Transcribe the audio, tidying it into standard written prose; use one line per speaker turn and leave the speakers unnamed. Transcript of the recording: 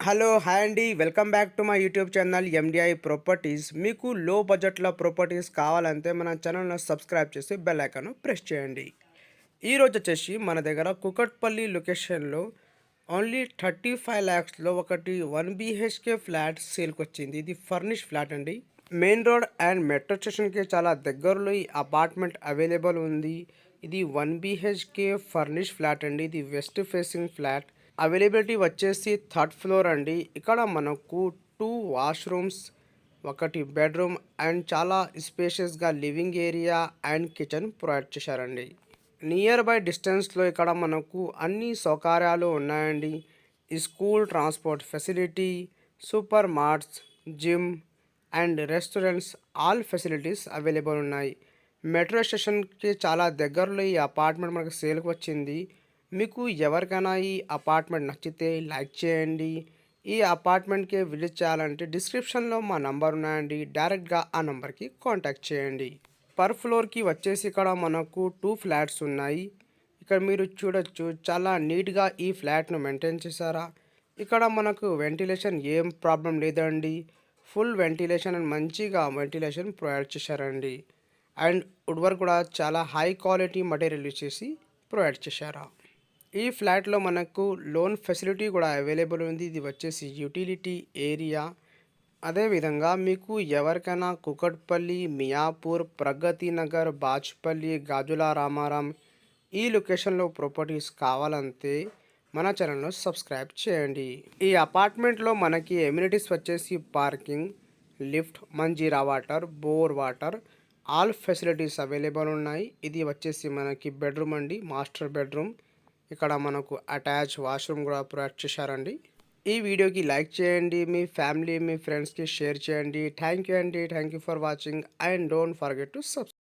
Hello hi అండి. Welcome back to my YouTube channel MDI properties. మీకు లో బడ్జెట్‌లో ప్రాపర్టీస్ కావాలంటే మన ఛానల్‌ను సబ్స్క్రైబ్ చేసి బెల్ ఐకాన్‌ను ప్రెస్ చేయండి. ఈరోజు వచ్చేసి మన దగ్గర కుకట్పల్లి లొకేషన్‌లో ఓన్లీ 35 లాక్స్‌లో ఒకటి 1 బీహెచ్‌కే ఫ్లాట్ సేల్‌కొచ్చింది. ఇది ఫర్నిష్ ఫ్లాట్ అండి. మెయిన్ రోడ్ అండ్ మెట్రో స్టేషన్‌కి చాలా దగ్గరలో ఈ అపార్ట్మెంట్ అవైలబుల్ ఉంది. ఇది 1 బీహెచ్‌కే ఫర్నిష్ ఫ్లాట్ అండి. ఇది వెస్ట్ ఫేసింగ్ ఫ్లాట్. అవైలబిలిటీ వచ్చేసి థర్డ్ ఫ్లోర్ అండి. ఇక్కడ మనకు 2 వాష్‌రూమ్స్, ఒకటి బెడ్‌రూమ్ అండ్ చాలా స్పేషియస్‌గా living area and kitchen provide చేశారండి. నియర్ బై డిస్టెన్స్‌లో ఇక్కడ మనకు అన్ని సౌకర్యాలు ఉన్నాయండి. ఈ school transport facility, super marts, gym and restaurants all facilities available ఉన్నాయి. మెట్రో స్టేషన్‌కి చాలా దగ్గరలో ఈ అపార్ట్మెంట్ మనకు సేల్‌కి వచ్చింది. మీకు ఎవరికైనా ఈ అపార్ట్మెంట్ నచ్చితే లైక్ చేయండి. ఈ అపార్ట్మెంట్‌కి విజిట్ చేయాలంటే డిస్క్రిప్షన్‌లో మా నంబర్ ఉన్నాయండి. డైరెక్ట్‌గా ఆ నంబర్‌కి కాంటాక్ట్ చేయండి. పర్ ఫ్లోర్‌కి వచ్చేసి ఇక్కడ మనకు 2 ఫ్లాట్స్ ఉన్నాయి. ఇక్కడ మీరు చూడొచ్చు చాలా నీట్‌గా ఈ ఫ్లాట్‌ను మెయింటైన్ చేశారా. ఇక్కడ మనకు వెంటిలేషన్ ఏం ప్రాబ్లం లేదండి. ఫుల్ వెంటిలేషన్ అండ్ మంచిగా వెంటిలేషన్ ప్రొవైడ్ చేశారండి. అండ్ వుడ్ వర్క్ కూడా చాలా హై క్వాలిటీ మెటీరియల్ యూజ్ చేసి ప్రొవైడ్ చేశారు. ఈ ఫ్లాట్‌లో మనకు లోన్ ఫెసిలిటీ కూడా అవైలబుల్ ఉంది. ఇది వచ్చేసి యుటిలిటీ ఏరియా. అదేవిధంగా మీకు ఎవరికైనా కూకట్పల్లి, మియాపూర్, ప్రగతి నగర్, బాచ్పల్లి, గాజుల రామారం ఈ లొకేషన్‌లో ప్రాపర్టీస్ కావాలంటే మన ఛానల్‌ను సబ్స్క్రైబ్ చేయండి. ఈ అపార్ట్మెంట్‌లో మనకి ఎమ్యూనిటీస్ వచ్చేసి parking, lift, Manjira water, bore water all facilities available ఉన్నాయి. ఇది వచ్చేసి మనకి బెడ్‌రూమ్ అండి. Master bedroom. ఇక్కడ మనకు అటాచ్ వాష్రూమ్ కూడా ప్రొవైడ్ చేశారండి. ఈ వీడియోకి లైక్ చేయండి. మీ ఫ్యామిలీ, మీ ఫ్రెండ్స్‌కి షేర్ చేయండి. థ్యాంక్ యూ అండి. Thank you for watching and don't forget to subscribe.